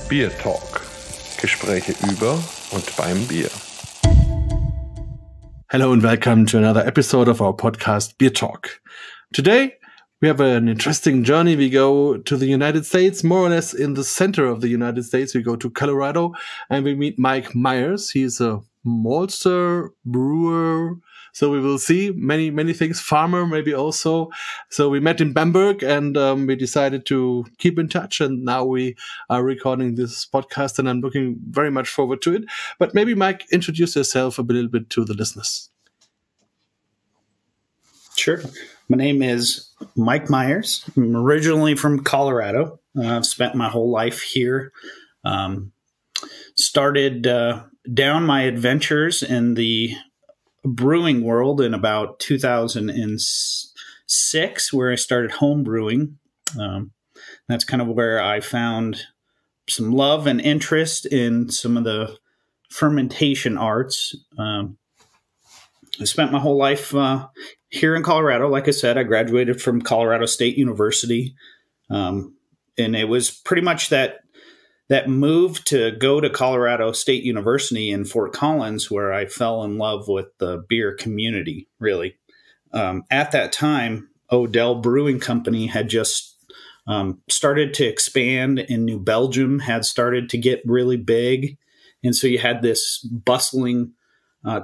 BierTalk. Gespräche über und beim Bier. Hello and welcome to another episode of our podcast, BierTalk. Today, we have an interesting journey. We go to the United States, more or less in the center of the United States. We go to Colorado and we meet Mike Myers. He's a maltster, brewer. So we will see many things, farmer maybe also. So we met in Bamberg and we decided to keep in touch. And now we are recording this podcast and I'm looking very much forward to it. But maybe Mike, introduce yourself a little bit to the listeners. Sure. My name is Mike Myers. I'm originally from Colorado. I've spent my whole life here. Started down my adventures in the brewing world in about 2006, where I started home brewing. That's kind of where I found some love and interest in some of the fermentation arts. I spent my whole life here in Colorado. Like I said, I graduated from Colorado State University. And it was pretty much that move to go to Colorado State University in Fort Collins where I fell in love with the beer community, really. At that time, Odell Brewing Company had just started to expand in New Belgium, had started to get really big. And so you had this bustling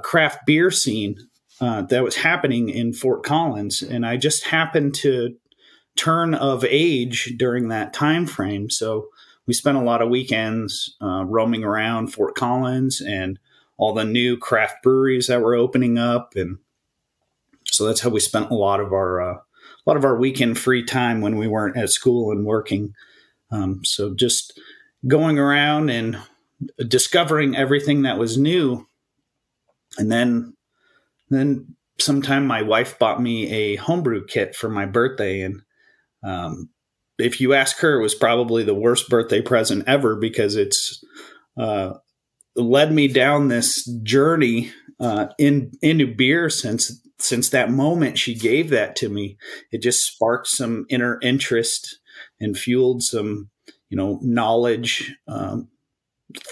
craft beer scene that was happening in Fort Collins. And I just happened to turn of age during that time frame. So we spent a lot of weekends roaming around Fort Collins and all the new craft breweries that were opening up. And so that's how we spent a lot of our weekend free time when we weren't at school and working. So just going around and discovering everything that was new. And then sometime my wife bought me a homebrew kit for my birthday. And if you ask her, it was probably the worst birthday present ever because it's led me down this journey into beer since that moment she gave that to me. It just sparked some inner interest and fueled some, knowledge,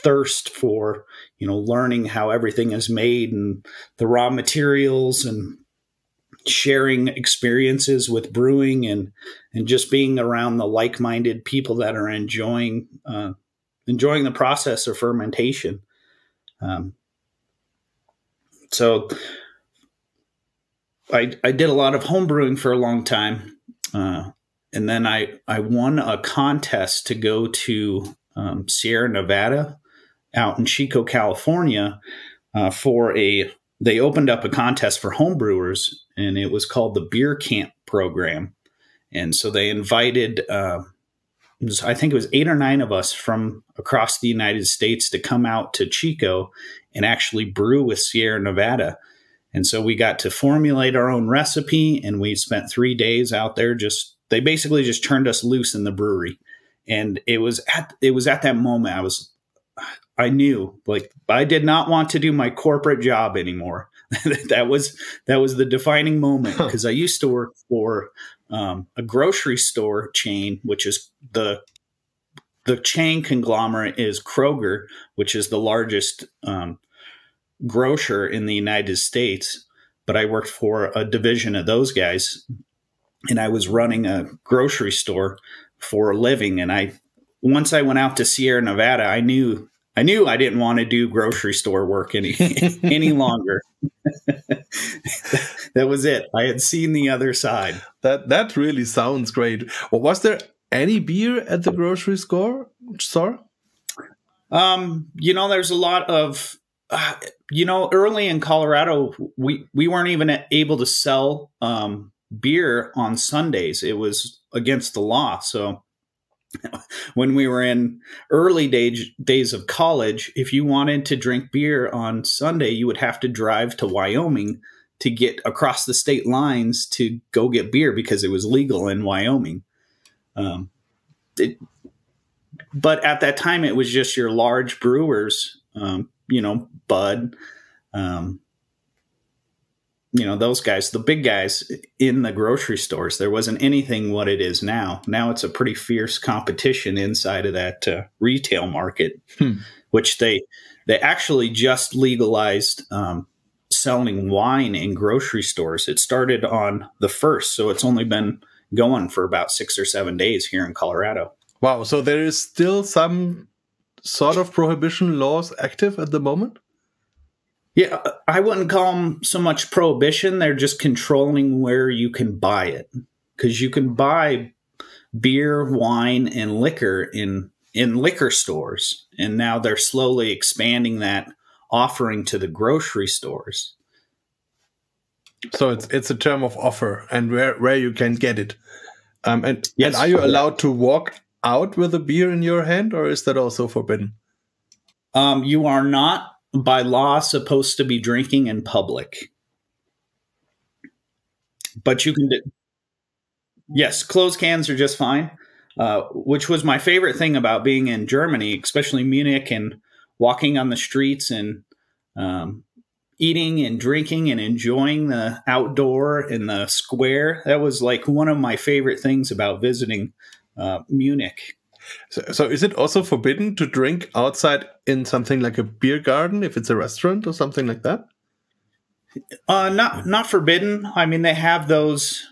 thirst for, learning how everything is made and the raw materials and sharing experiences with brewing and just being around the like-minded people that are enjoying the process of fermentation. So I did a lot of home brewing for a long time. And then I won a contest to go to Sierra Nevada out in Chico, California they opened up a contest for home brewers, and it was called the Beer Camp program. And so they invited, I think it was 8 or 9 of us from across the United States to come out to Chico and actually brew with Sierra Nevada. And so we got to formulate our own recipe, and we spent 3 days out there. They basically just turned us loose in the brewery. And it was at that moment I knew, like, I did not want to do my corporate job anymore. that was the defining moment, because I used to work for a grocery store chain, which is the chain conglomerate is Kroger, which is the largest grocer in the United States. But I worked for a division of those guys, and I was running a grocery store for a living. And once I went out to Sierra Nevada, I knew I didn't want to do grocery store work any longer. That was it. I had seen the other side. That really sounds great. Well, was there any beer at the grocery store? There's a lot of, early in Colorado, we weren't even able to sell beer on Sundays. It was against the law. So when we were in early days of college, if you wanted to drink beer on Sunday, you would have to drive to Wyoming to get across the state lines to go get beer because it was legal in Wyoming. But at that time, it was just your large brewers, Bud, those guys, the big guys in the grocery stores, there wasn't anything what it is now. Now it's a pretty fierce competition inside of that retail market, which they actually just legalized selling wine in grocery stores. It started on the 1st, so it's only been going for about 6 or 7 days here in Colorado. Wow. So there is still some sort of prohibition laws active at the moment? Yeah, I wouldn't call them so much prohibition. They're just controlling where you can buy it, because you can buy beer, wine, and liquor in liquor stores. And now they're slowly expanding that offering to the grocery stores. So it's a term of offer and where you can get it. And Yes. are you allowed to walk out with a beer in your hand, or is that also forbidden? You are not, by law, supposed to be drinking in public. But you can do. Yes, closed cans are just fine, which was my favorite thing about being in Germany, especially Munich, and walking on the streets and eating and drinking and enjoying the outdoor in the square. That was like one of my favorite things about visiting Munich. So is it also forbidden to drink outside in something like a beer garden if it's a restaurant or something like that? Not forbidden. I mean, they have those,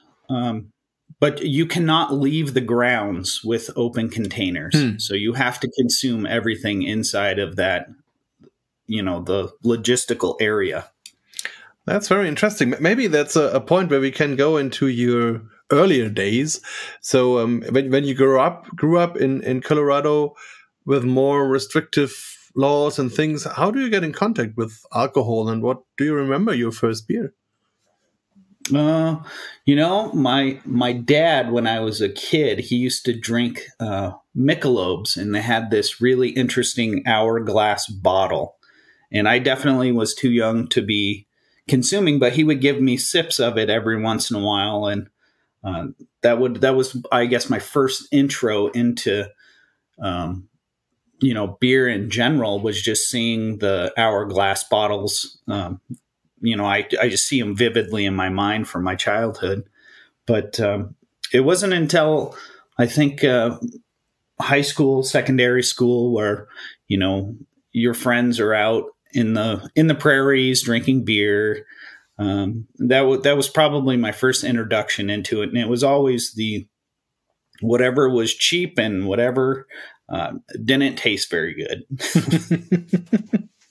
but you cannot leave the grounds with open containers. So you have to consume everything inside of that, the logistical area. That's very interesting. Maybe that's a point where we can go into your earlier days. So when you grew up in Colorado with more restrictive laws and things, how do you get in contact with alcohol, and what do you remember your first beer? My dad, when I was a kid, he used to drink Michelobes, and they had this really interesting hourglass bottle. And I definitely was too young to be consuming, but he would give me sips of it every once in a while. And that was, I guess, my first intro into, beer in general, was just seeing the hourglass bottles. I just see them vividly in my mind from my childhood. But it wasn't until I think high school, secondary school, where, your friends are out in the prairies drinking beer. That was probably my first introduction into it. And it was always whatever was cheap and whatever didn't taste very good.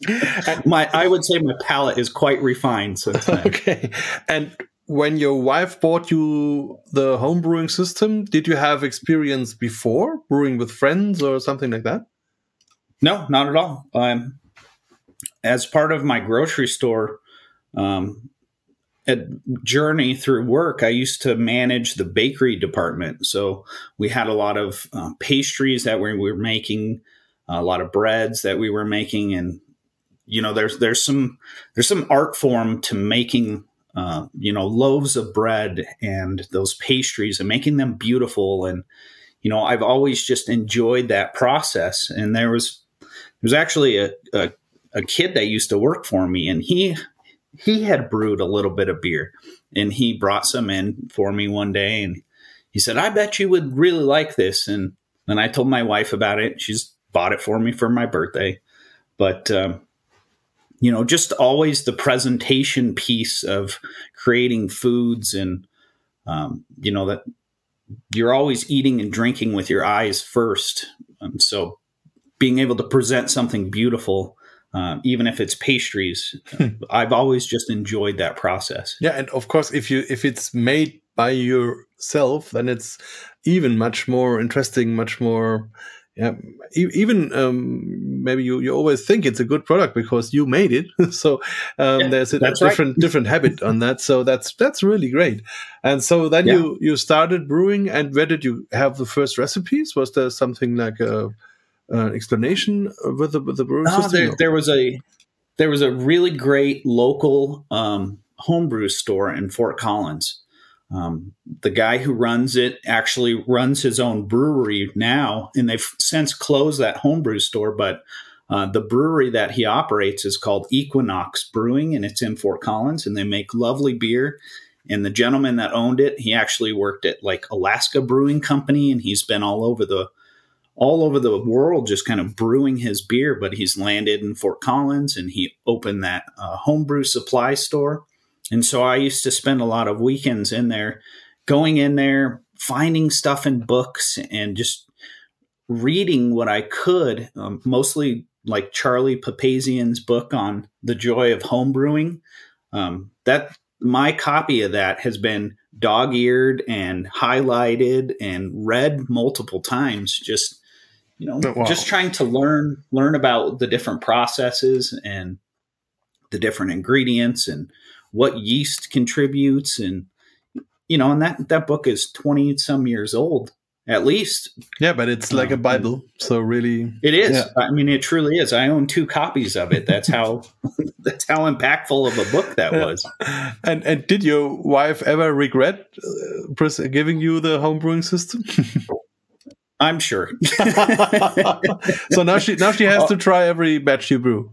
I would say my palate is quite refined since then. Okay. And when your wife bought you the home brewing system, did you have experience before brewing with friends or something like that? No, not at all. As part of my grocery store journey through work, I used to manage the bakery department. So we had a lot of pastries that we were making, a lot of breads that we were making, and there's some art form to making loaves of bread and those pastries and making them beautiful. And I've always just enjoyed that process. And there was actually a kid that used to work for me, and he had brewed a little bit of beer, and he brought some in for me one day, and he said, "I bet you would really like this." And then I told my wife about it. She's bought it for me for my birthday. But just always the presentation piece of creating foods, and that you're always eating and drinking with your eyes first. And so being able to present something beautiful, even if it's pastries, I've always just enjoyed that process. Yeah, and of course, if it's made by yourself, then it's even much more interesting, much more. Yeah, even maybe you always think it's a good product because you made it. So there's a different habit on that. So that's really great. And so then you started brewing, and where did you have the first recipes? Was there something like an explanation with the brewing system? There was a really great local homebrew store in Fort Collins. The guy who runs it actually runs his own brewery now, and they've since closed that homebrew store. But The brewery that he operates is called Equinox Brewing, and it's in Fort Collins, and they make lovely beer. And the gentleman that owned it, he actually worked at like Alaska Brewing Company, and he's been all over the world just kind of brewing his beer, but he's landed in Fort Collins, and he opened that homebrew supply store. And so I used to spend a lot of weekends in there, going in there, finding stuff in books and just reading what I could, mostly like Charlie Papazian's book on the joy of homebrewing. That my copy of that has been dog-eared and highlighted and read multiple times, just, just trying to learn about the different processes and the different ingredients and what yeast contributes. And, and that book is 20 some years old, at least. Yeah, but it's like a Bible. So really, it is. Yeah. I mean, it truly is. I own 2 copies of it. That's how impactful of a book that was. And did your wife ever regret giving you the home brewing system? I'm sure. So now she has to try every batch you brew.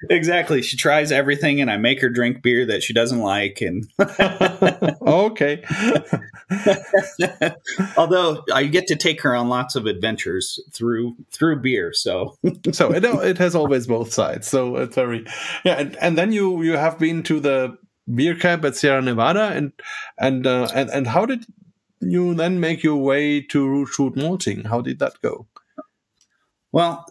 Exactly. She tries everything, and I make her drink beer that she doesn't like. And okay. Although I get to take her on lots of adventures through beer, so it has always both sides. So it's very and then you have been to the beer camp at Sierra Nevada, and how did you then make your way to Root Shoot Malting? How did that go? Well,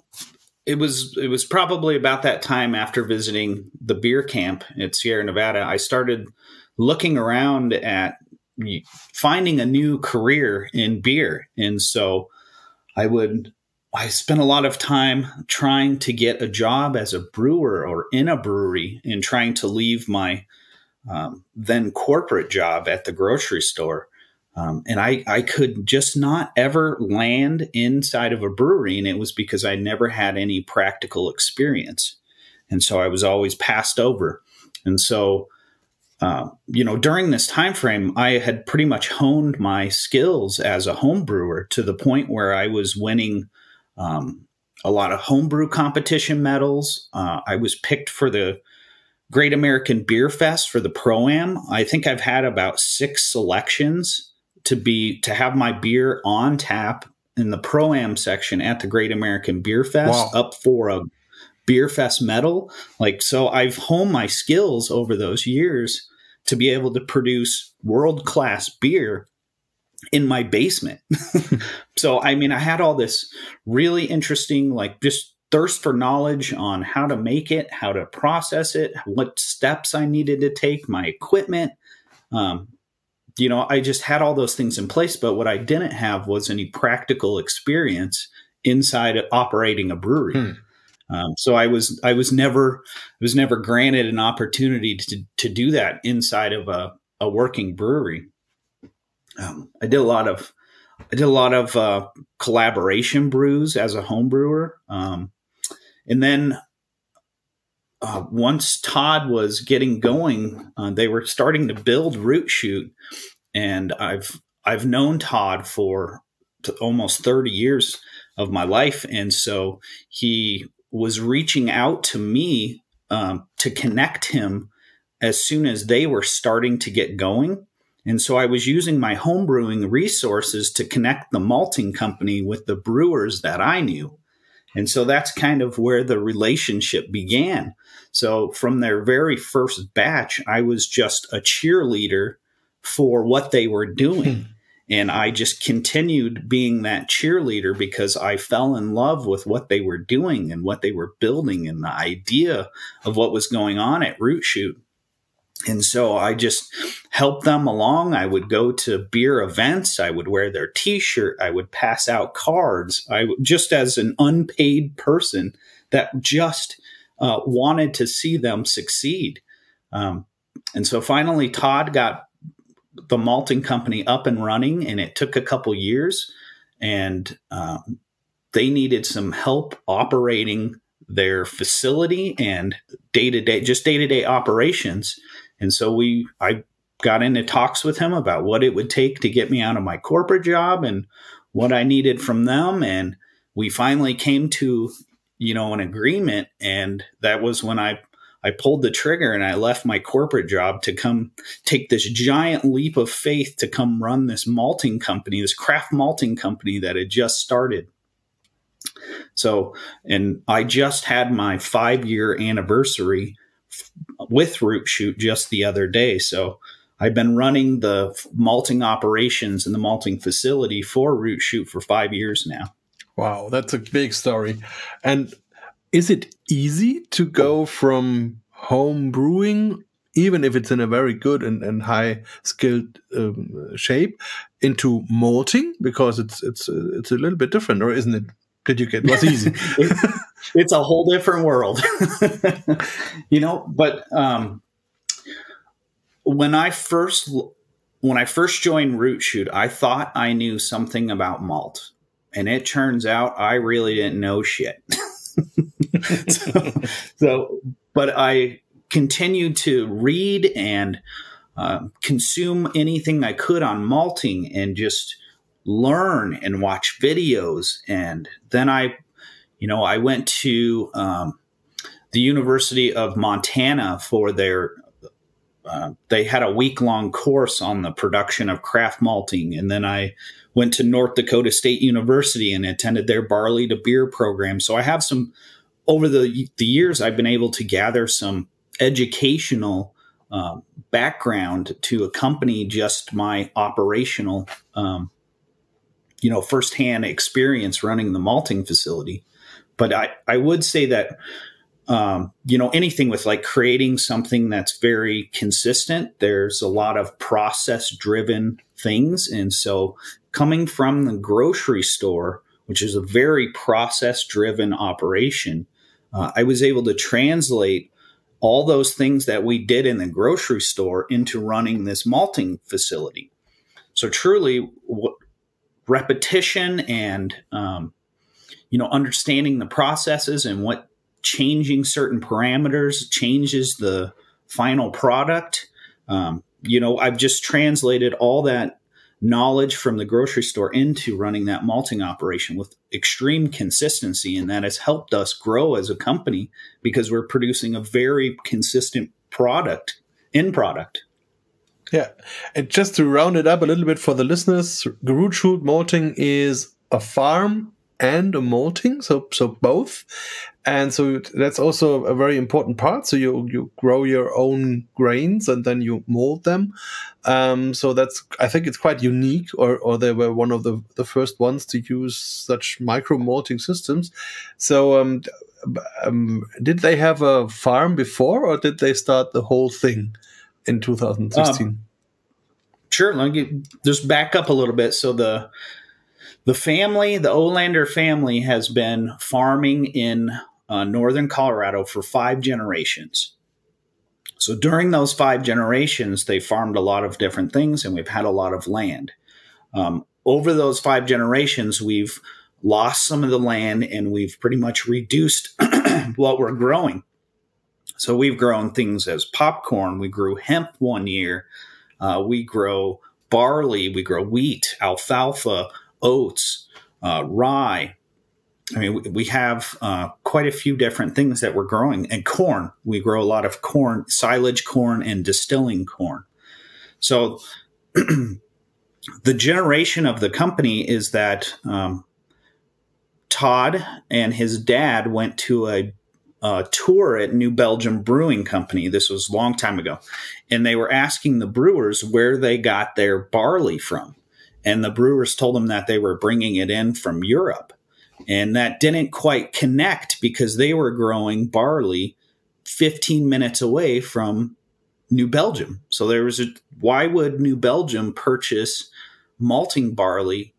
it was probably about that time after visiting the beer camp at Sierra Nevada, I started looking around at finding a new career in beer. And so I spent a lot of time trying to get a job as a brewer or in a brewery, and trying to leave my then corporate job at the grocery store. And I could just not ever land inside of a brewery. And it was because I never had any practical experience. And so I was always passed over. And so, during this time frame, I had pretty much honed my skills as a home brewer to the point where I was winning a lot of homebrew competition medals. I was picked for the Great American Beer Fest for the Pro-Am. I think I've had about 6 selections to have my beer on tap in the Pro-Am section at the Great American Beer Fest, up for a Beer Fest medal. So I've honed my skills over those years to be able to produce world-class beer in my basement. So, I mean, I had all this really interesting, just thirst for knowledge on how to make it, how to process it, what steps I needed to take, my equipment. I just had all those things in place, but what I didn't have was any practical experience inside of operating a brewery. So I was never granted an opportunity to do that inside of a working brewery. I did a lot of collaboration brews as a home brewer, and then once Todd was getting going, they were starting to build Root Shoot, and I've known Todd for almost 30 years of my life, and so he was reaching out to me to connect him as soon as they were starting to get going. And so I was using my homebrewing resources to connect the malting company with the brewers that I knew. And so that's kind of where the relationship began. So from their very first batch, I was just a cheerleader for what they were doing. And I just continued being that cheerleader because I fell in love with what they were doing and what they were building and the idea of what was going on at Root Shoot. And so I just helped them along. I would go to beer events. I would wear their T-shirt. I would pass out cards. Just as an unpaid person that just wanted to see them succeed. And so finally, Todd got the malting company up and running, and it took a couple years. And they needed some help operating their facility and day-to-day operations. And so I got into talks with him about what it would take to get me out of my corporate job and what I needed from them. And we finally came to an agreement. And that was when I pulled the trigger and I left my corporate job to come take this giant leap of faith to come run this malting company, this craft malting company that had just started. So, and I just had my 5-year anniversary with Root Shoot just the other day. So I've been running the malting operations in the malting facility for Root Shoot for 5 years now. Wow, that's a big story. And is it easy to go from home brewing, even if it's in a very good and high skilled shape, into malting? Because it's a little bit different, or isn't it? Did you get what's easy? It's a whole different world, But when I first joined Root Shoot, I thought I knew something about malt, and it turns out I really didn't know shit. But I continued to read and consume anything I could on malting and just learn and watch videos. And then I went to the University of Montana for their they had a week-long course on the production of craft malting. And then I went to North Dakota State University and attended their barley to beer program. So I have some, over the years, I've been able to gather some educational background to accompany just my operational, firsthand experience running the malting facility. But I would say that, anything with like creating something that's very consistent, there's a lot of process driven things. And so coming from the grocery store, which is a very process driven operation, I was able to translate all those things that we did in the grocery store into running this malting facility. So truly repetition and, understanding the processes and what changing certain parameters changes the final product. I've just translated all that knowledge from the grocery store into running that malting operation with extreme consistency. And that has helped us grow as a company because we're producing a very consistent end product. Yeah. And just to round it up a little bit for the listeners, Root Shoot Malting is a farm and a malting, so both. And so that's also a very important part. So you grow your own grains and then you mold them. So I think it's quite unique, or they were one of the first ones to use such micro malting systems. So did they have a farm before, or did they start the whole thing in 2016? Sure. Let me just back up a little bit. So the Olander family has been farming in northern Colorado for 5 generations. So during those 5 generations, they farmed a lot of different things, and we've had a lot of land. Over those 5 generations, we've lost some of the land, and we've pretty much reduced what we're growing. So we've grown things as popcorn. We grew hemp one year. We grow barley. We grow wheat, alfalfa, oats, rye. I mean, we have quite a few different things that we're growing. And corn. We grow a lot of corn, silage corn, and distilling corn. So the generation of the company is that Todd and his dad went to a tour at New Belgium Brewing Company. This was a long time ago. And they were asking the brewers where they got their barley from. And the brewers told them that they were bringing it in from Europe. And that didn't quite connect because they were growing barley 15 minutes away from New Belgium. So why would New Belgium purchase malting barley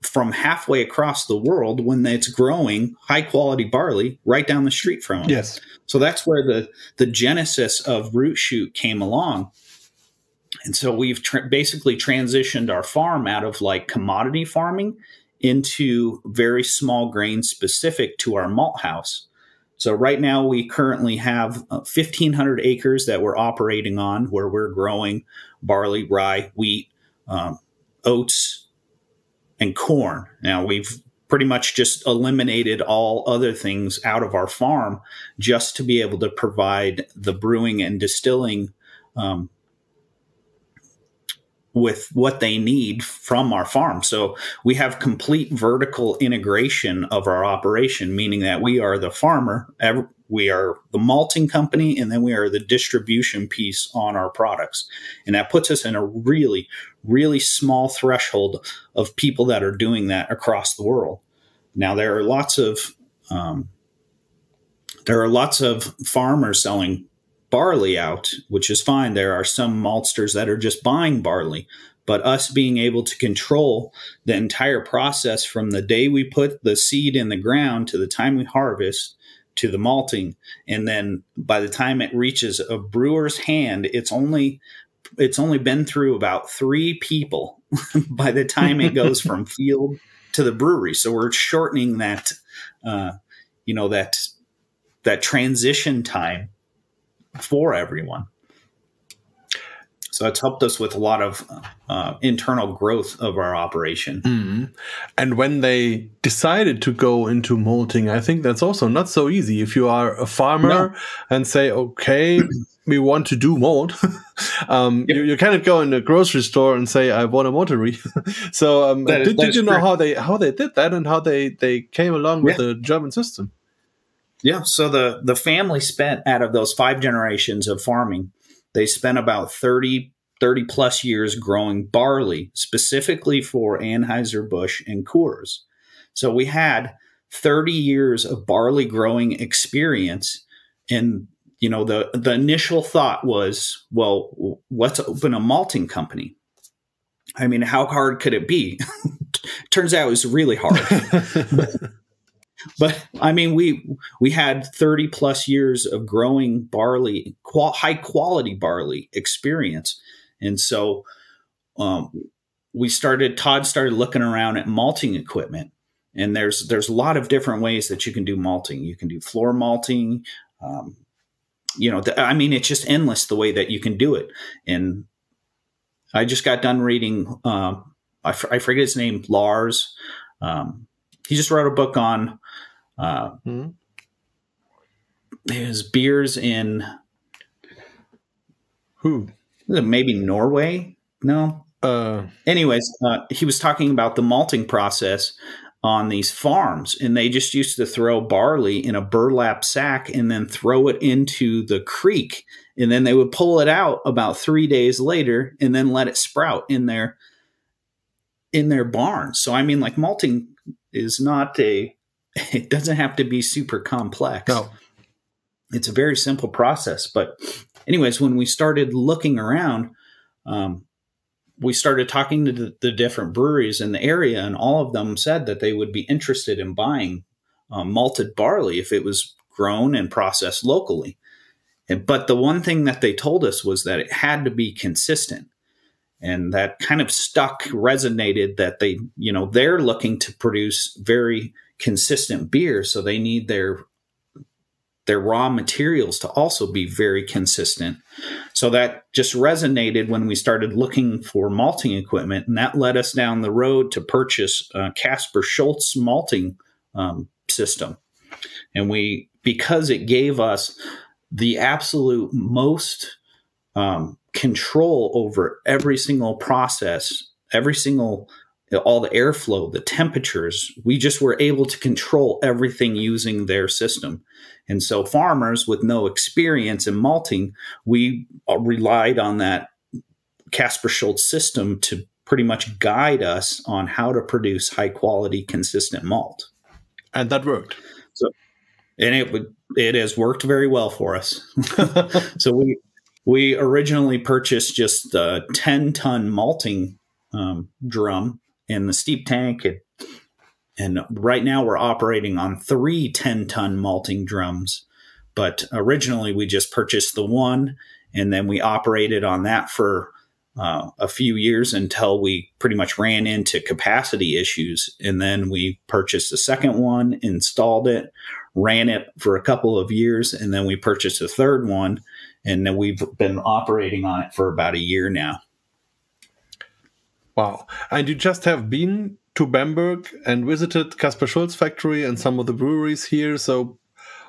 from halfway across the world when it's growing high quality barley right down the street from them? Yes. So that's where the genesis of Root Shoot came along. And so we've basically transitioned our farm out of like commodity farming into very small grain specific to our malt house. So right now we currently have 1,500 acres that we're operating on, where we're growing barley, rye, wheat, oats, and corn. Now we've pretty much just eliminated all other things out of our farm just to be able to provide the brewing and distilling with what they need from our farm. So we have complete vertical integration of our operation, meaning that we are the farmer, we are the malting company, and then we are the distribution piece on our products. And that puts us in a really, really small threshold of people that are doing that across the world. Now, there are lots of farmers selling barley out, which is fine. There are some maltsters that are just buying barley, but us being able to control the entire process from the day we put the seed in the ground to the time we harvest to the malting, and then by the time it reaches a brewer's hand, it's only been through about 3 people by the time it goes from field to the brewery. So we're shortening that that transition time for everyone. So it's helped us with a lot of internal growth of our operation. Mm-hmm. And when they decided to go into malting, I think that's also not so easy. If you are a farmer and say, okay, we want to do malt, you cannot go in a grocery store and say, I want a maltery. So did you know how they did that and how they came along with the German system? Yeah, so the family spent, out of those 5 generations of farming, they spent about 30 plus years growing barley, specifically for Anheuser-Busch and Coors. So we had 30 years of barley growing experience. And, the initial thought was, well, let's open a malting company. I mean, how hard could it be? Turns out it was really hard. But I mean, we had 30 plus years of growing barley, high quality barley experience. And so Todd started looking around at malting equipment, and there's a lot of different ways that you can do malting. You can do floor malting. It's just endless the way that you can do it. And I just got done reading, I forget his name, Lars. He just wrote a book on his beers in maybe Norway. No. Anyways, he was talking about the malting process on these farms, and they just used to throw barley in a burlap sack and then throw it into the creek, and then they would pull it out about 3 days later and then let it sprout in their barns. So I mean, like, malting is not it doesn't have to be super complex. No. It's a very simple process. But anyways, when we started looking around, we started talking to the different breweries in the area, and all of them said that they would be interested in buying malted barley if it was grown and processed locally. But the one thing that they told us was that it had to be consistent. And that kind of resonated, that they're looking to produce very consistent beer. So they need their raw materials to also be very consistent. So that just resonated when we started looking for malting equipment. And that led us down the road to purchase Casper Schultz malting system. And because it gave us the absolute most control over every single process, all the airflow, the temperatures, we just were able to control everything using their system. And so farmers with no experience in malting, we relied on that Casper Schultz system to pretty much guide us on how to produce high quality, consistent malt. And that worked. And it has worked very well for us. So we originally purchased just a 10-ton malting drum in the steep tank. And right now we're operating on 3 10-ton malting drums. But originally we just purchased the one, and then we operated on that for a few years until we pretty much ran into capacity issues. And then we purchased a second one, installed it, ran it for a couple of years, and then we purchased a third one. And then we've been operating on it for about a year now. Wow. And you just have been to Bamberg and visited Kaspar Schulz factory and some of the breweries here. So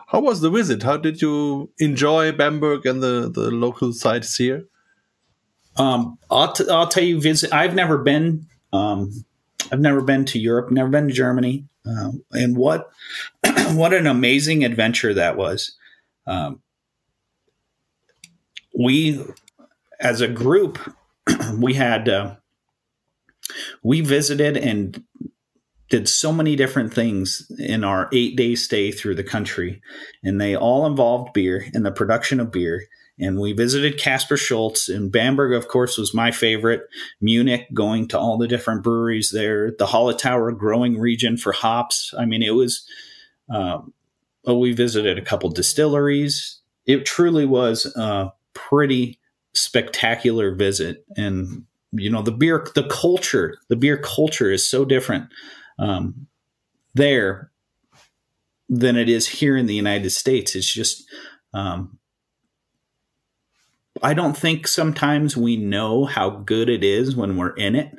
how was the visit? How did you enjoy Bamberg and the local sites here? I'll tell you, I've never been to Europe, never been to Germany. And what an amazing adventure that was. We, as a group, we visited and did so many different things in our 8-day stay through the country, and they all involved beer and the production of beer. And we visited Kaspar Schulz, and Bamberg, of course, was my favorite. Munich, going to all the different breweries there. The Hallertauer growing region for hops. I mean, it was. We visited a couple distilleries. It truly was a pretty spectacular visit, and the beer culture is so different there than it is here in the United States. It's just. I don't think sometimes we know how good it is when we're in it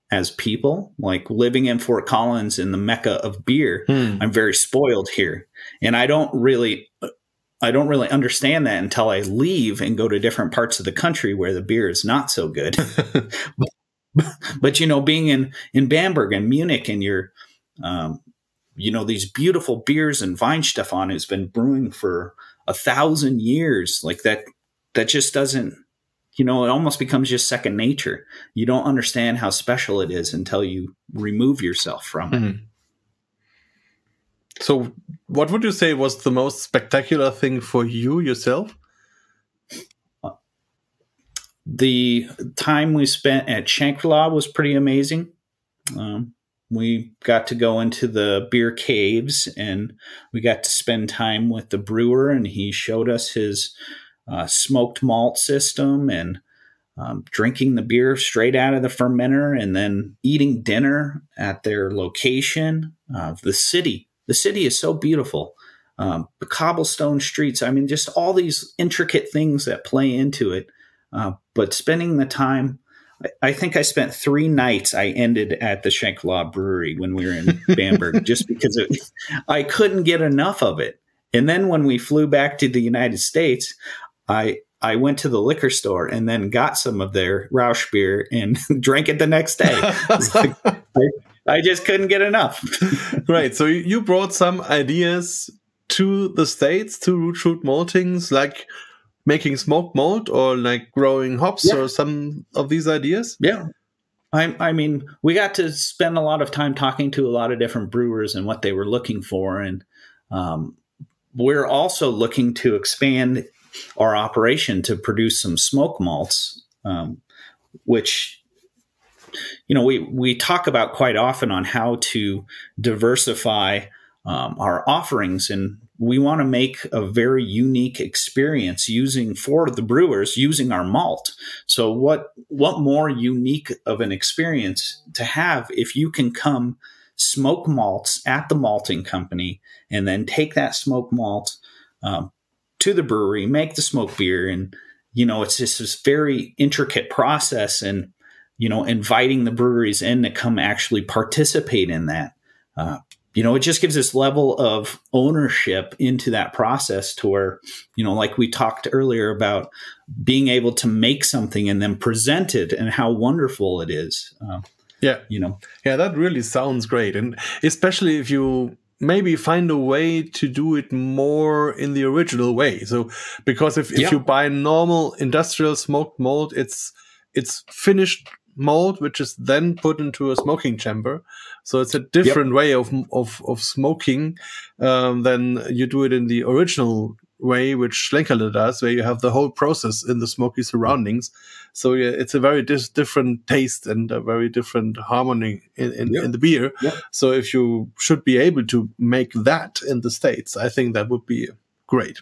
as people, like living in Fort Collins in the Mecca of beer. I'm very spoiled here, and I don't really understand that until I leave and go to different parts of the country where the beer is not so good. But being in Bamberg and Munich, and you're, these beautiful beers, and Weinstefan has been brewing for 1,000 years, like that just doesn't, it almost becomes just second nature. You don't understand how special it is until you remove yourself from it. So what would you say was the most spectacular thing for you yourself? The time we spent at Shankla was pretty amazing. We got to go into the beer caves, and we got to spend time with the brewer, and he showed us his smoked malt system, and drinking the beer straight out of the fermenter, and then eating dinner at their location. The city is so beautiful. The cobblestone streets. I mean, just all these intricate things that play into it. But spending the time, I think I spent 3 nights. I ended at the Shankla Brewery when we were in Bamberg, just because I couldn't get enough of it. And then when we flew back to the United States, I went to the liquor store and then got some of their Rausch beer and drank it the next day. I just couldn't get enough. Right. So you brought some ideas to the States, to Root Shoot Maltings, like making smoked malt or like growing hops or some of these ideas? Yeah. I mean, we got to spend a lot of time talking to a lot of different brewers and what they were looking for. And we're also looking to expand our operation to produce some smoke malts, which, we talk about quite often on how to diversify our offerings. And we want to make a very unique experience for the brewers using our malt. So what more unique of an experience to have if you can come smoke malts at the malting company and then take that smoke malt to the brewery, make the smoke beer. And, it's just this very intricate process, and, inviting the breweries in to come actually participate in that. It just gives this level of ownership into that process to where, like we talked earlier about being able to make something and then present it and how wonderful it is. Yeah, that really sounds great. And especially if you maybe find a way to do it more in the original way. So, because if you buy normal industrial smoked malt, it's finished malt, which is then put into a smoking chamber. So it's a different way of smoking than you do it in the original way, which Schlenkerle does, where you have the whole process in the smoky surroundings. So it's a very different taste and a very different harmony in the beer. Yep. So if you should be able to make that in the States, I think that would be great.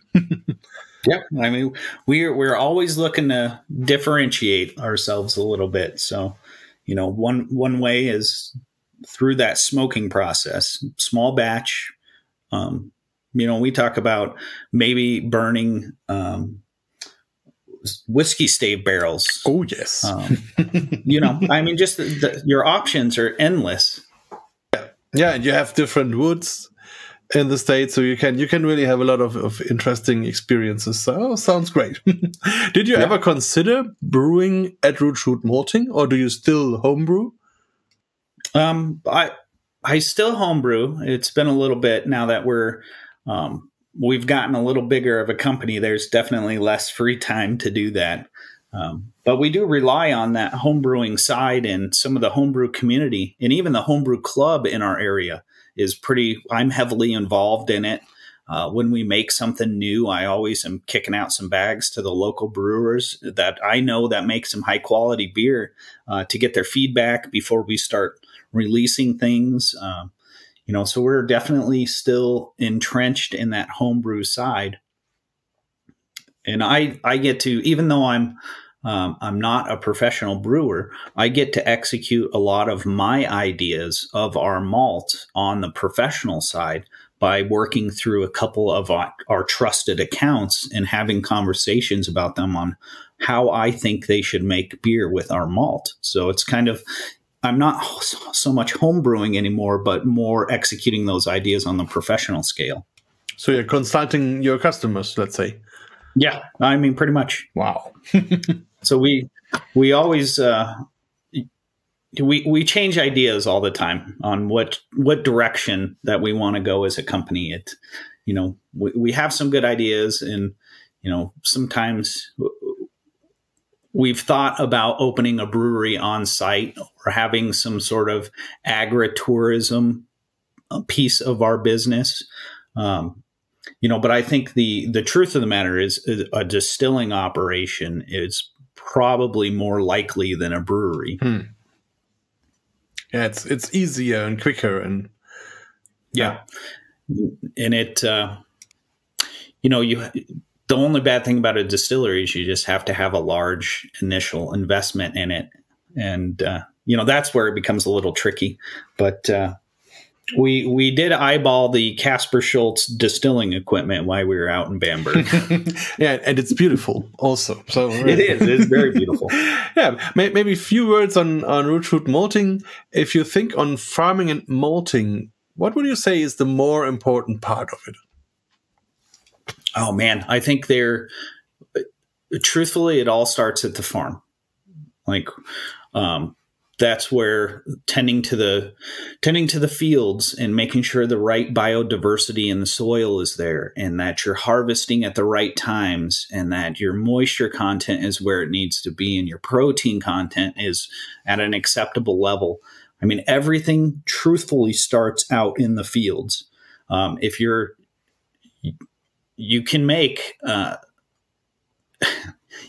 Yeah, I mean, we're always looking to differentiate ourselves a little bit. So, one way is through that smoking process, small batch. We talk about maybe burning whiskey stave barrels. Oh yes. I mean, just your options are endless. Yeah, and you have different woods in the States, so you can really have a lot of interesting experiences. So sounds great. Did you ever consider brewing at Root Shoot Malting, or do you still homebrew? I still homebrew. It's been a little bit now that we've gotten a little bigger of a company. There's definitely less free time to do that. But we do rely on that homebrewing side, and some of the homebrew community and even the homebrew club in our area is I'm heavily involved in it. When we make something new, I always am kicking out some bags to the local brewers that I know that make some high quality beer to get their feedback before we start releasing things. So we're definitely still entrenched in that homebrew side. And I get to, even though I'm not a professional brewer, I get to execute a lot of my ideas of our malt on the professional side by working through a couple of our trusted accounts and having conversations about them on how I think they should make beer with our malt. So it's kind of, I'm not so much homebrewing anymore, but more executing those ideas on the professional scale. So you're consulting your customers, let's say. Yeah, I mean, pretty much. Wow. So we always we change ideas all the time on what direction that we want to go as a company. We have some good ideas, and sometimes we've thought about opening a brewery on site or having some sort of agritourism piece of our business. But I think the truth of the matter is a distilling operation is probably more likely than a brewery. Yeah, it's easier and quicker, and and it the only bad thing about a distillery is you just have to have a large initial investment in it, and that's where it becomes a little tricky. But we did eyeball the Casper Schultz distilling equipment while we were out in Bamberg. Yeah, and it's beautiful also. So it is. It's very beautiful. Yeah, maybe a few words on Root Shoot Malting. If you think on farming and malting, what would you say is the more important part of it? Oh, man. I think truthfully, it all starts at the farm. That's where tending to the fields and making sure the right biodiversity in the soil is there, and that you're harvesting at the right times, and that your moisture content is where it needs to be, and your protein content is at an acceptable level. I mean, everything truthfully starts out in the fields. You can make,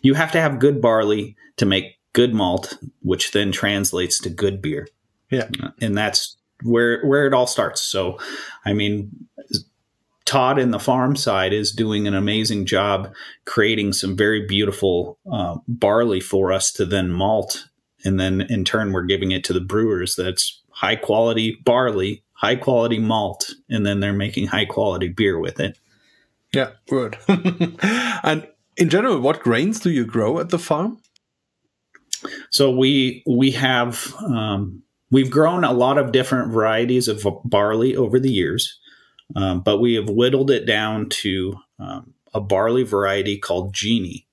you have to have good barley to make good malt, which then translates to good beer. Yeah. And that's where it all starts. So, I mean, Todd in the farm side is doing an amazing job creating some very beautiful barley for us to then malt. And then in turn, we're giving it to the brewers. That's high quality barley, high quality malt. And then they're making high quality beer with it. Yeah, good. And in general, what grains do you grow at the farm? So we have we've grown a lot of different varieties of barley over the years, but we have whittled it down to a barley variety called Genie.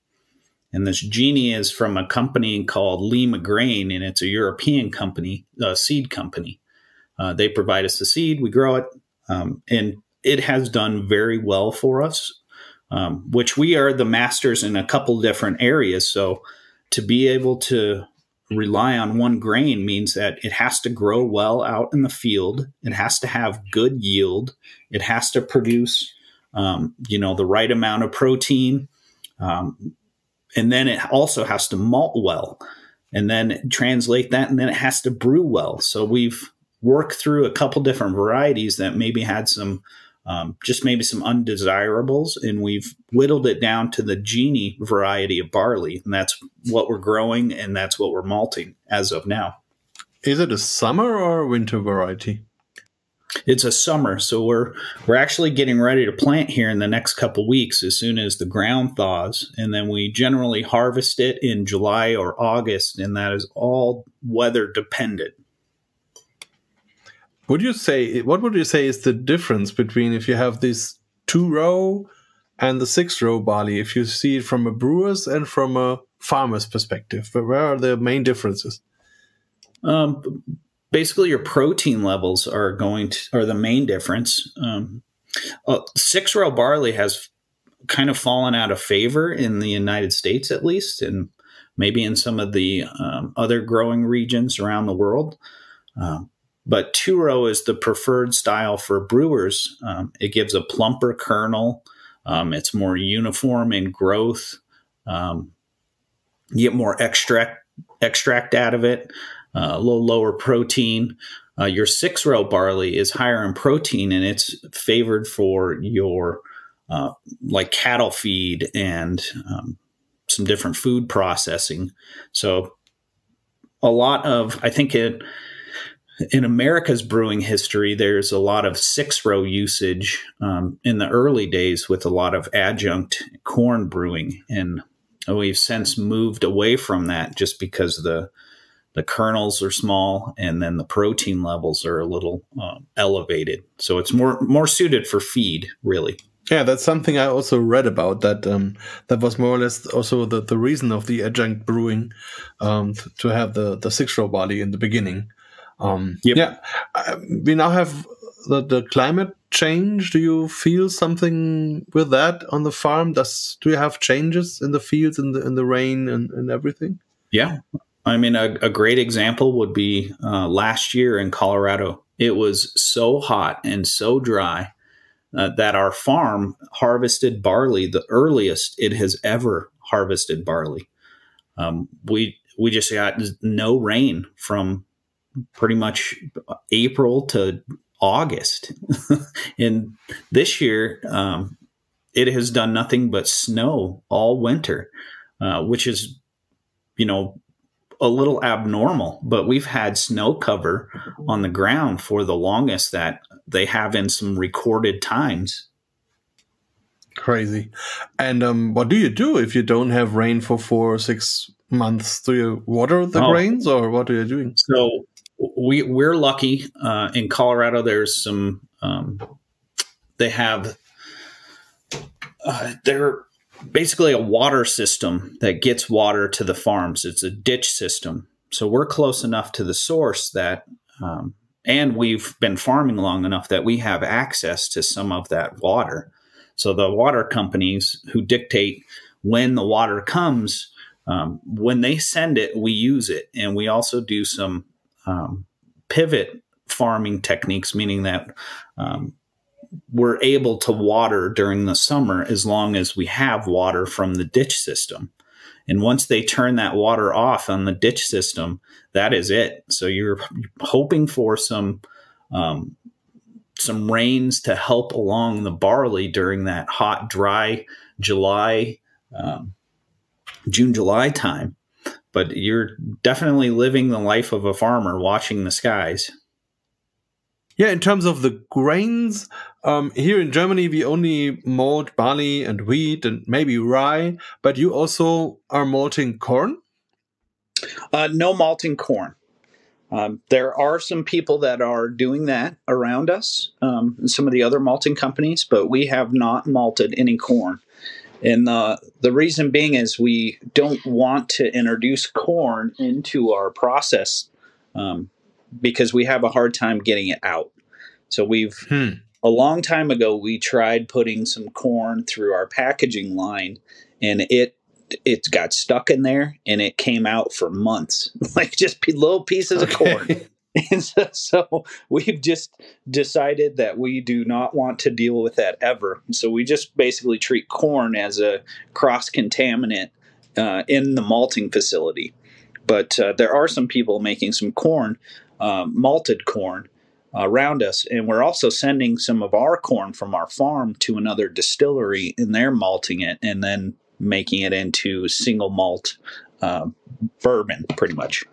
And this Genie is from a company called Lima Grain, and it's a European company, a seed company. They provide us the seed, we grow it, and it has done very well for us, which we are the masters in a couple different areas. So to be able to rely on one grain means that it has to grow well out in the field. It has to have good yield. It has to produce, the right amount of protein. And then it also has to malt well, and then translate that. And then it has to brew well. So we've worked through a couple different varieties that maybe had some, just maybe some undesirables, and we've whittled it down to the Genie variety of barley, and that's what we're growing, and that's what we're malting as of now. Is it a summer or winter variety? It's a summer, so we're actually getting ready to plant here in the next couple weeks as soon as the ground thaws, and then we generally harvest it in July or August, and that is all weather dependent. What would you say is the difference between if you have this 2-row and the 6-row barley, if you see it from a brewer's and from a farmer's perspective? But where are the main differences? Basically, your protein levels are the main difference. 6-row barley has kind of fallen out of favor in the United States, at least, and maybe in some of the other growing regions around the world. But 2-row is the preferred style for brewers. It gives a plumper kernel. It's more uniform in growth. You get more extract out of it, a little lower protein. Your 6-row barley is higher in protein, and it's favored for your like cattle feed and some different food processing. So a lot of, I think in America's brewing history, there's a lot of 6-row usage in the early days with a lot of adjunct corn brewing. And we've since moved away from that just because the kernels are small and then the protein levels are a little elevated. So it's more suited for feed, really. Yeah, that's something I also read about, that that was more or less also the reason of the adjunct brewing, to have the 6-row barley in the beginning. Yep. Yeah, we now have the climate change. Do you feel something with that on the farm? Do you have changes in the fields, in the rain and everything? Yeah. I mean, a great example would be last year in Colorado. It was so hot and so dry that our farm harvested barley the earliest it has ever harvested barley. We just got no rain from pretty much April to August. And this year, it has done nothing but snow all winter, which is, a little abnormal, but we've had snow cover on the ground for the longest that they have in some recorded times. Crazy. And what do you do if you don't have rain for 4 or 6 months? Do you water the grains, or what are you doing? So we're lucky in Colorado. There's some they have they're basically a water system that gets water to the farms. It's a ditch system. So we're close enough to the source that, and we've been farming long enough that we have access to some of that water. So the water companies who dictate when the water comes, when they send it, we use it. And we also do some pivot farming techniques, meaning that we're able to water during the summer as long as we have water from the ditch system. And once they turn that water off on the ditch system, that is it. So you're hoping for some rains to help along the barley during that hot, dry July, June, July time. But you're definitely living the life of a farmer, watching the skies. Yeah, in terms of the grains, here in Germany, we only malt barley and wheat and maybe rye, but you also are malting corn? No malting corn. There are some people that are doing that around us, some of the other malting companies, but we have not malted any corn. And the reason being is we don't want to introduce corn into our process because we have a hard time getting it out. So a long time ago, we tried putting some corn through our packaging line, and it got stuck in there, and it came out for months, like just little pieces of corn. And so we've just decided that we do not want to deal with that ever. So we just basically treat corn as a cross-contaminant in the malting facility. But there are some people making some corn, malted corn, around us. And we're also sending some of our corn from our farm to another distillery, and they're malting it and then making it into single malt bourbon, pretty much.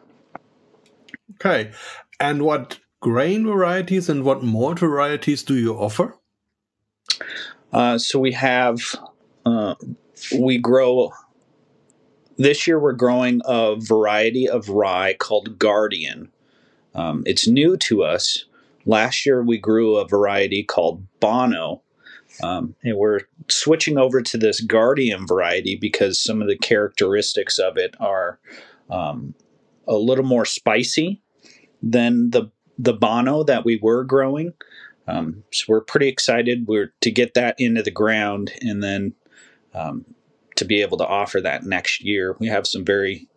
Okay. And what grain varieties and what malt varieties do you offer? So we have, this year we're growing a variety of rye called Guardian. It's new to us. last year we grew a variety called Bono. And we're switching over to this Guardian variety because some of the characteristics of it are a little more spicy than the Bono that we were growing. So we're pretty excited to get that into the ground and then to be able to offer that next year. We have some very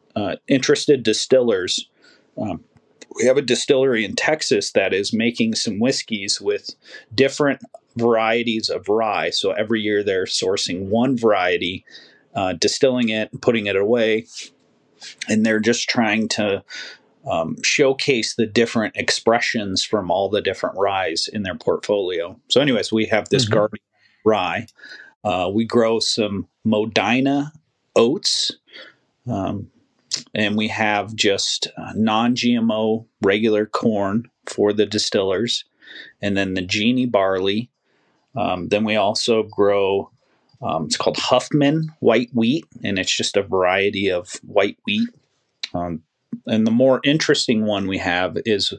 interested distillers. We have a distillery in Texas that is making some whiskeys with different varieties of rye. So every year they're sourcing one variety, distilling it, and putting it away, and they're just trying to showcase the different expressions from all the different ryes in their portfolio. So anyways, we have this Guardian rye. We grow some Modena oats, and we have just non-GMO regular corn for the distillers, and then the Genie barley. Then we also grow, it's called Huffman white wheat, and it's just a variety of white wheat. And the more interesting one we have is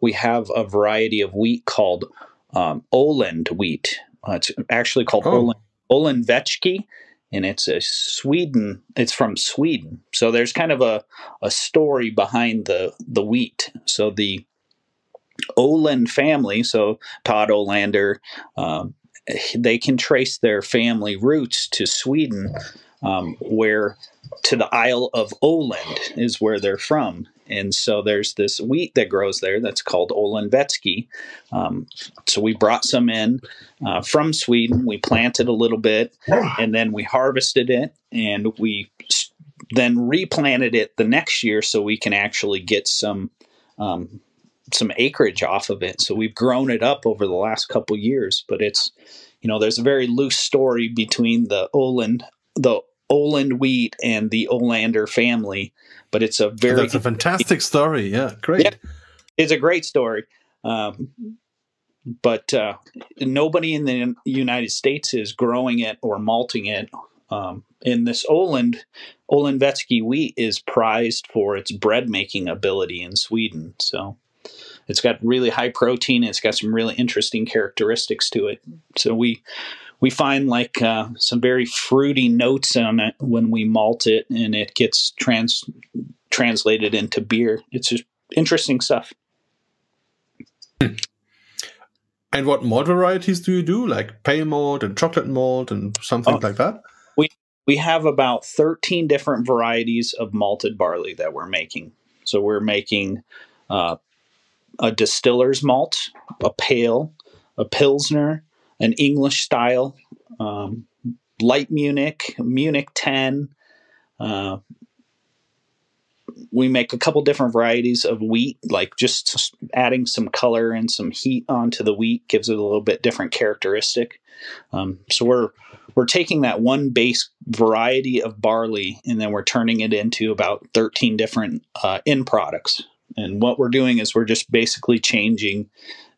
we have a variety of wheat called Öland wheat. It's actually called Öland Vetski, and it's Sweden. It's from Sweden. So there's kind of a story behind the wheat. So the Öland family, so Todd Ölander, they can trace their family roots to Sweden, where to the Isle of Öland is where they're from. And so there's this wheat that grows there that's called Öland Vetski. So we brought some in from Sweden. We planted a little bit, and then we harvested it, and we then replanted it the next year so we can actually get some acreage off of it. So we've grown it up over the last couple years, but it's, there's a very loose story between the Öland wheat and the Ölander family, but it's that's a fantastic story. Yeah, great. Yeah, it's a great story. But nobody in the United States is growing it or malting it. And this Öland Vetski wheat is prized for its bread making ability in Sweden. So it's got really high protein. It's got some really interesting characteristics to it. So we find like some very fruity notes on it when we malt it, and it gets translated into beer. It's just interesting stuff. And what malt varieties do you do, like pale malt and chocolate malt and something like that? We have about 13 different varieties of malted barley that we're making. So we're making a distiller's malt, a pale, a pilsner, an English style, light Munich 10. We make a couple different varieties of wheat, like just adding some color and some heat onto the wheat gives it a little bit different characteristic. So we're taking that one base variety of barley, and then we're turning it into about 13 different end products. And what we're doing is we're just basically changing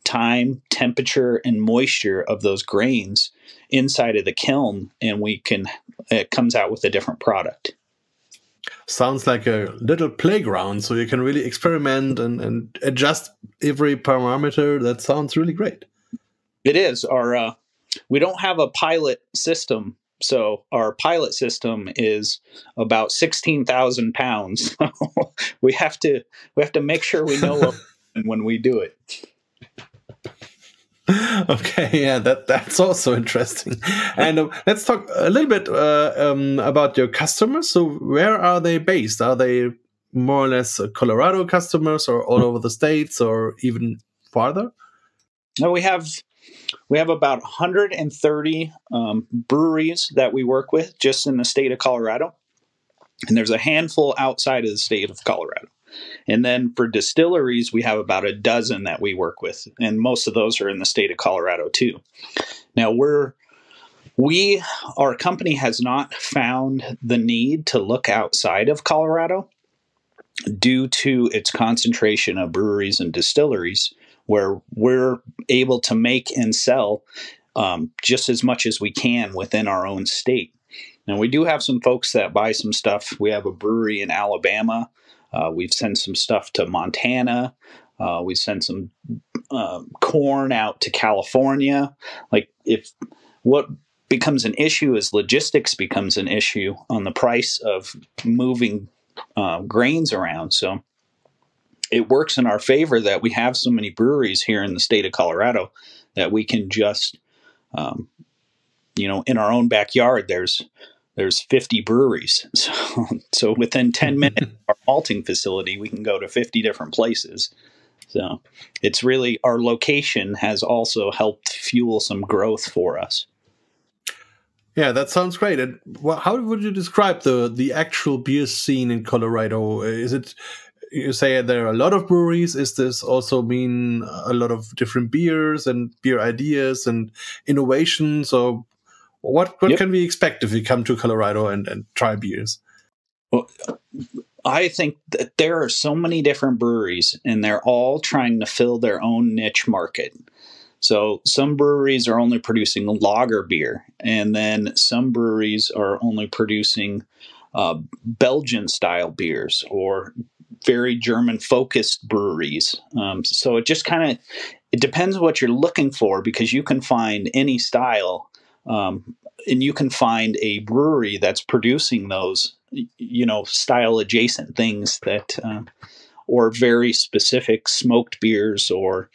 time, temperature, and moisture of those grains inside of the kiln, and it comes out with a different product. Sounds like a little playground, so you can really experiment and adjust every parameter. That sounds really great. It is. We don't have a pilot system, so our pilot system is about 16,000 pounds. we have to make sure we know when we do it. Okay, yeah, that's also interesting. And let's talk a little bit about your customers. So where are they based? Are they more or less Colorado customers, or all over the states, or even farther? No, we have about 130 breweries that we work with just in the state of Colorado. And there's a handful outside of the state of Colorado. And then for distilleries, we have about a dozen that we work with. And most of those are in the state of Colorado too. Now our company has not found the need to look outside of Colorado due to its concentration of breweries and distilleries, where we're able to make and sell just as much as we can within our own state. Now, we do have some folks that buy some stuff. We have a brewery in Alabama. We've sent some stuff to Montana. We send some corn out to California. Like, if what becomes an issue is logistics becomes an issue on the price of moving grains around. So it works in our favor that we have so many breweries here in the state of Colorado that we can just, in our own backyard, there's 50 breweries. So within 10 minutes of our malting facility, we can go to 50 different places. So it's really, our location has also helped fuel some growth for us. Yeah, that sounds great. And how would you describe the actual beer scene in Colorado? Is it, you say there are a lot of breweries? Is this also mean a lot of different beers and beer ideas and innovations? Or what can we expect if we come to Colorado and try beers? Well, I think that there are so many different breweries, and they're all trying to fill their own niche market. So some breweries are only producing lager beer, and then some breweries are only producing Belgian-style beers or very German-focused breweries. So it just it depends what you're looking for, because you can find any style, and you can find a brewery that's producing those, style-adjacent things that, or very specific smoked beers, or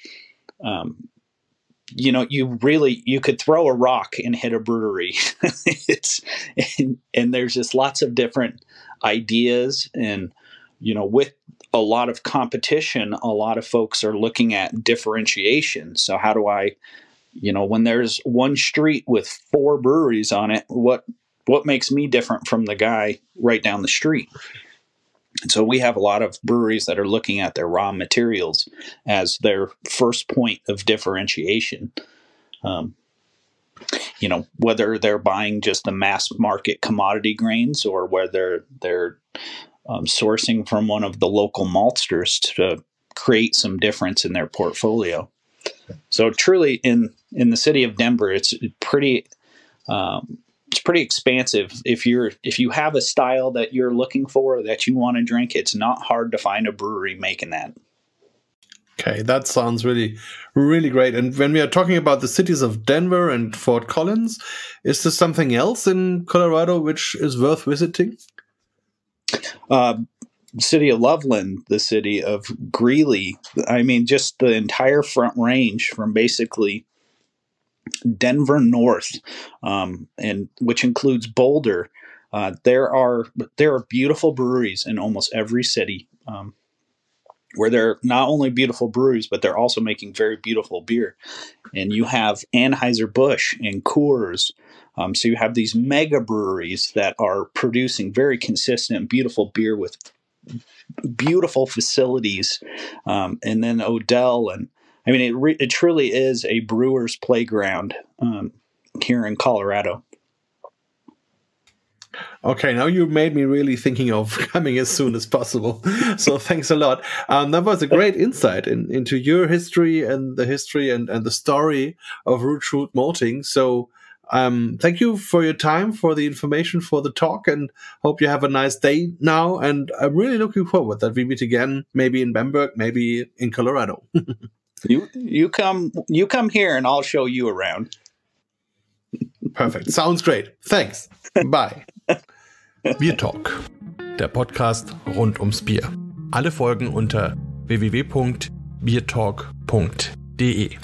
you could throw a rock and hit a brewery. and there's just lots of different ideas, and with a lot of competition, a lot of folks are looking at differentiation. So how do I, when there's one street with 4 breweries on it, what makes me different from the guy right down the street? And so we have a lot of breweries that are looking at their raw materials as their first point of differentiation. Whether they're buying just the mass market commodity grains, or whether they're sourcing from one of the local maltsters to create some difference in their portfolio. So truly, in the city of Denver, it's pretty expansive. If you have a style that you're looking for, that you want to drink, it's not hard to find a brewery making that. Okay, that sounds really, really great. And when we are talking about the cities of Denver and Fort Collins, is there something else in Colorado which is worth visiting? City of Loveland, the city of Greeley. I mean, just the entire Front Range from basically Denver north, and which includes Boulder. There are beautiful breweries in almost every city, where they're not only beautiful breweries, but they're also making very beautiful beer. And you have Anheuser-Busch and Coors. So you have these mega breweries that are producing very consistent, beautiful beer with beautiful facilities. And then Odell, and I mean, it truly is a brewer's playground here in Colorado. Okay, now you made me really thinking of coming as soon as possible. So thanks a lot. That was a great insight into your history and the story of Root Shoot Malting. So thank you for your time, for the information, for the talk, and hope you have a nice day now. And I'm really looking forward that we meet again, maybe in Bamberg, maybe in Colorado. You come here and I'll show you around. Perfect. Sounds great. Thanks. Bye. BierTalk, der Podcast rund ums Bier. Alle Folgen unter www.biertalk.de.